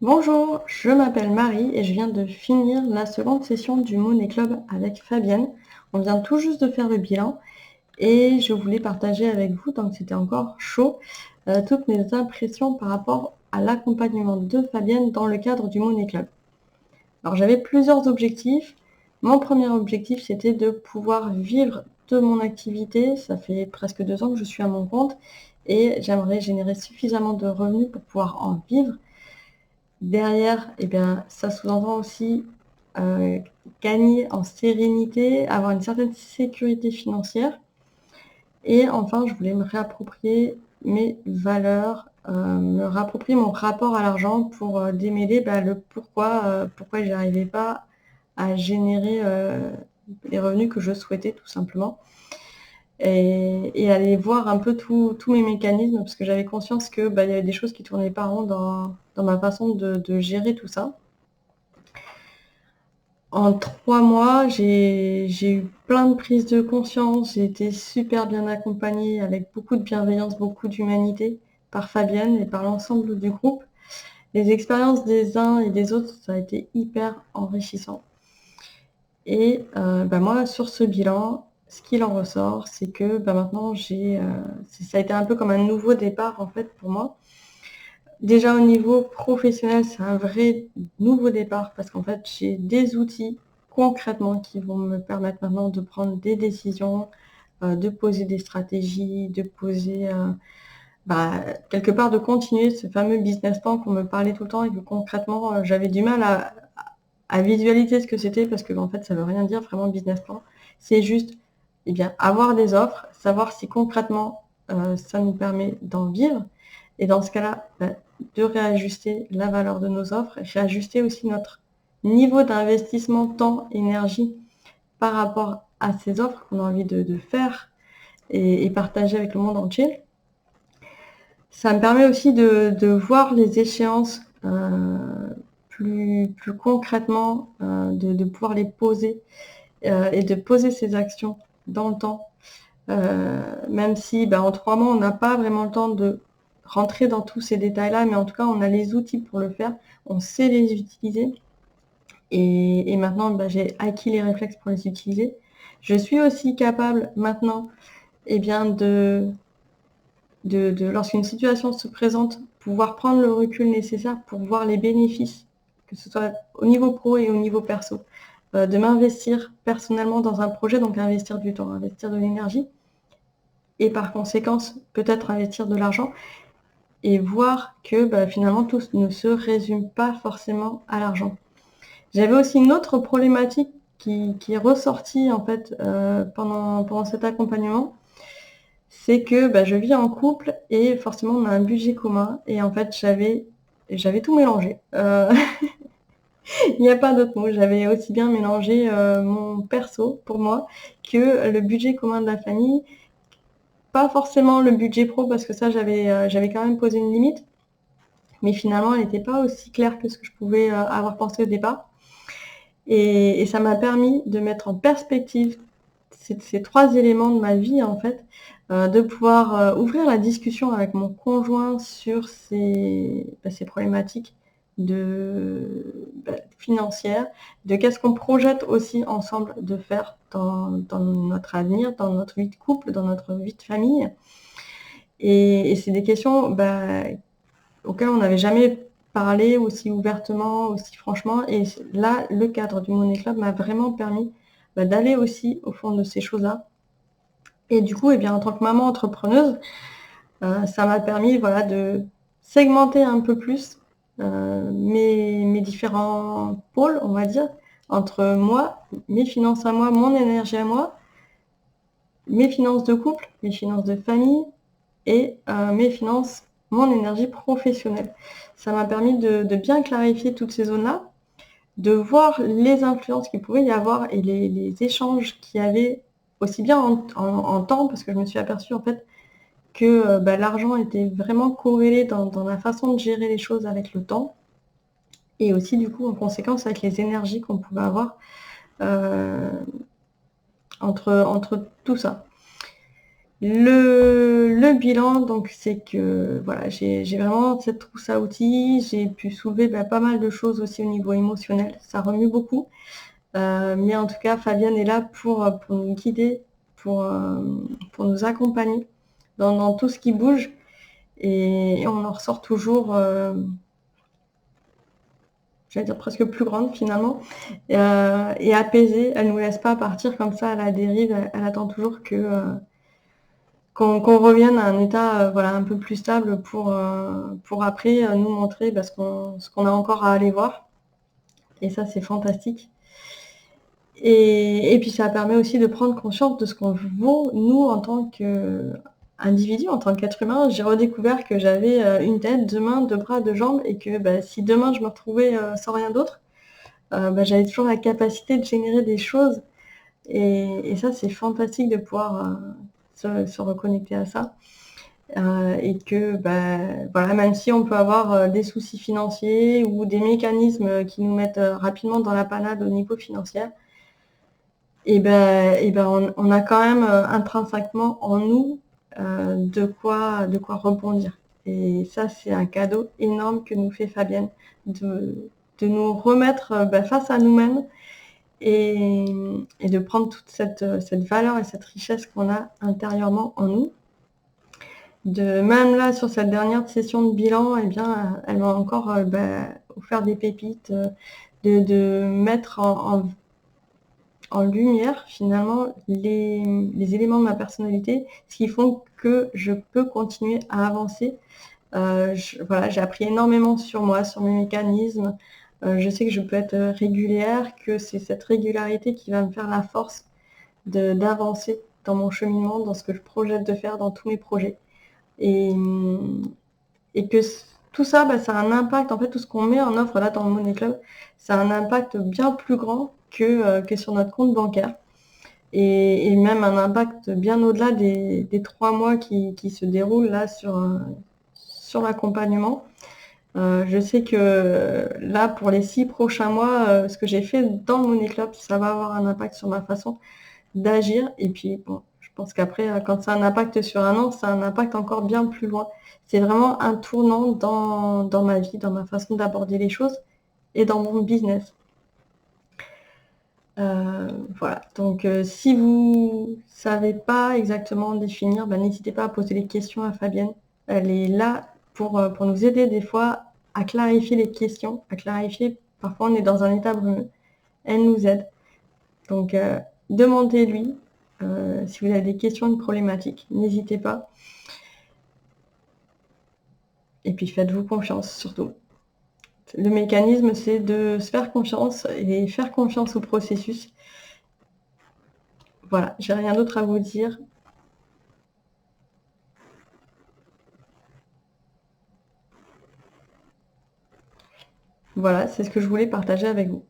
Bonjour, je m'appelle Marie et je viens de finir la seconde session du Money Club avec Fabienne. On vient tout juste de faire le bilan et je voulais partager avec vous, tant que c'était encore chaud, toutes mes impressions par rapport à l'accompagnement de Fabienne dans le cadre du Money Club. Alors j'avais plusieurs objectifs. Mon premier objectif, c'était de pouvoir vivre de mon activité. Ça fait presque 2 ans que je suis à mon compte et j'aimerais générer suffisamment de revenus pour pouvoir en vivre. Derrière, eh bien, ça sous-entend aussi gagner en sérénité, avoir une certaine sécurité financière. Et enfin, je voulais me réapproprier mes valeurs, me réapproprier mon rapport à l'argent pour démêler le pourquoi j'y arrivais pas à générer les revenus que je souhaitais tout simplement. Et aller voir un peu tous mes mécanismes, parce que j'avais conscience que il y avait des choses qui tournaient pas rond dans ma façon de gérer tout ça. En 3 mois, j'ai eu plein de prises de conscience, j'ai été super bien accompagnée avec beaucoup de bienveillance, beaucoup d'humanité par Fabienne et par l'ensemble du groupe. Les expériences des uns et des autres, ça a été hyper enrichissant. Et moi, sur ce bilan, ce qu'il en ressort, c'est que maintenant ça a été un peu comme un nouveau départ en fait pour moi. Déjà au niveau professionnel, c'est un vrai nouveau départ parce qu'en fait, j'ai des outils concrètement qui vont me permettre maintenant de prendre des décisions, de poser des stratégies, de poser, quelque part de continuer ce fameux business plan qu'on me parlait tout le temps et que concrètement, j'avais du mal à visualiser ce que c'était parce qu'en fait, ça veut rien dire vraiment business plan. C'est juste, avoir des offres, savoir si concrètement, ça nous permet d'en vivre et dans ce cas-là, de réajuster la valeur de nos offres, réajuster aussi notre niveau d'investissement temps, énergie par rapport à ces offres qu'on a envie de faire et partager avec le monde entier. Ça me permet aussi de voir les échéances plus concrètement, de pouvoir les poser et de poser ces actions dans le temps. Même si en 3 mois, on n'a pas vraiment le temps de rentrer dans tous ces détails-là, mais en tout cas, on a les outils pour le faire, on sait les utiliser. Et maintenant, j'ai acquis les réflexes pour les utiliser. Je suis aussi capable maintenant, lorsqu'une situation se présente, pouvoir prendre le recul nécessaire pour voir les bénéfices, que ce soit au niveau pro et au niveau perso. De m'investir personnellement dans un projet, donc investir du temps, investir de l'énergie, et par conséquence, peut-être investir de l'argent, et voir que finalement, tout ne se résume pas forcément à l'argent. J'avais aussi une autre problématique qui est ressortie en fait pendant cet accompagnement, c'est que je vis en couple et forcément on a un budget commun et en fait j'avais tout mélangé. Il n'y a pas d'autre mot. J'avais aussi bien mélangé mon perso pour moi que le budget commun de la famille. Pas forcément le budget pro parce que ça j'avais quand même posé une limite, mais finalement elle n'était pas aussi claire que ce que je pouvais avoir pensé au départ. Et ça m'a permis de mettre en perspective ces 3 éléments de ma vie en fait, de pouvoir ouvrir la discussion avec mon conjoint sur ces problématiques financières, de qu'est-ce qu'on projette aussi ensemble de faire dans notre avenir, dans notre vie de couple, dans notre vie de famille. Et c'est des questions auxquelles on n'avait jamais parlé aussi ouvertement, aussi franchement. Et là, le cadre du Money Club m'a vraiment permis d'aller aussi au fond de ces choses-là. Et du coup, en tant que maman entrepreneuse, ça m'a permis de segmenter un peu plus mes différents pôles, on va dire, entre moi, mes finances à moi, mon énergie à moi, mes finances de couple, mes finances de famille et mes finances, mon énergie professionnelle. Ça m'a permis de bien clarifier toutes ces zones-là, de voir les influences qu'il pouvait y avoir et les échanges qu'il y avait aussi bien en temps, parce que je me suis aperçue en fait que l'argent était vraiment corrélé dans la façon de gérer les choses avec le temps et aussi du coup en conséquence avec les énergies qu'on pouvait avoir entre tout ça. Le bilan, donc, c'est que voilà, j'ai vraiment cette trousse à outils. J'ai pu soulever pas mal de choses aussi au niveau émotionnel. Ça remue beaucoup. Mais en tout cas, Fabienne est là pour nous guider, pour nous accompagner dans tout ce qui bouge. Et on en ressort toujours, j'allais dire presque plus grande finalement, et apaisée. Elle nous laisse pas partir comme ça à la dérive. Elle attend toujours qu'on revienne à un état voilà, un peu plus stable pour après nous montrer ce qu'on a encore à aller voir. Et ça, c'est fantastique. Et puis ça permet aussi de prendre conscience de ce qu'on vaut, nous, en tant qu'individu, en tant qu'être humain. J'ai redécouvert que j'avais une tête, deux mains, deux bras, deux jambes, et que si demain je me retrouvais sans rien d'autre, j'avais toujours la capacité de générer des choses. Et ça, c'est fantastique de pouvoir se reconnecter à ça. Et que voilà, même si on peut avoir des soucis financiers ou des mécanismes qui nous mettent rapidement dans la panade au niveau financier, on a quand même intrinsèquement en nous de quoi rebondir. Et ça, c'est un cadeau énorme que nous fait Fabienne, de nous remettre face à nous-mêmes et de prendre toute cette valeur et cette richesse qu'on a intérieurement en nous. Même là, sur cette dernière session de bilan, elle m'a encore offert des pépites, de mettre en lumière finalement les éléments de ma personnalité, ce qui font que je peux continuer à avancer. Voilà, j'ai appris énormément sur moi, sur mes mécanismes. Je sais que je peux être régulière, que c'est cette régularité qui va me faire la force d'avancer dans mon cheminement, dans ce que je projette de faire, dans tous mes projets. Et, et que tout ça, ça a un impact, en fait, tout ce qu'on met en offre là dans le Money Club, ça a un impact bien plus grand que sur notre compte bancaire. Et même un impact bien au-delà des 3 mois qui se déroulent là sur l'accompagnement. Je sais que là, pour les 6 prochains mois, ce que j'ai fait dans le Money Club, ça va avoir un impact sur ma façon d'agir. Et puis, bon, je pense qu'après, quand ça a un impact sur un an, ça a un impact encore bien plus loin. C'est vraiment un tournant dans ma vie, dans ma façon d'aborder les choses et dans mon business. Voilà, donc si vous savez pas exactement définir, n'hésitez pas à poser les questions à Fabienne. Elle est là pour nous aider des fois à clarifier les questions, à clarifier, parfois on est dans un état brumeux. Elle nous aide. Donc demandez-lui si vous avez des questions, une problématique, n'hésitez pas. Et puis faites-vous confiance surtout. Le mécanisme, c'est de se faire confiance et faire confiance au processus. Voilà, j'ai rien d'autre à vous dire. Voilà, c'est ce que je voulais partager avec vous.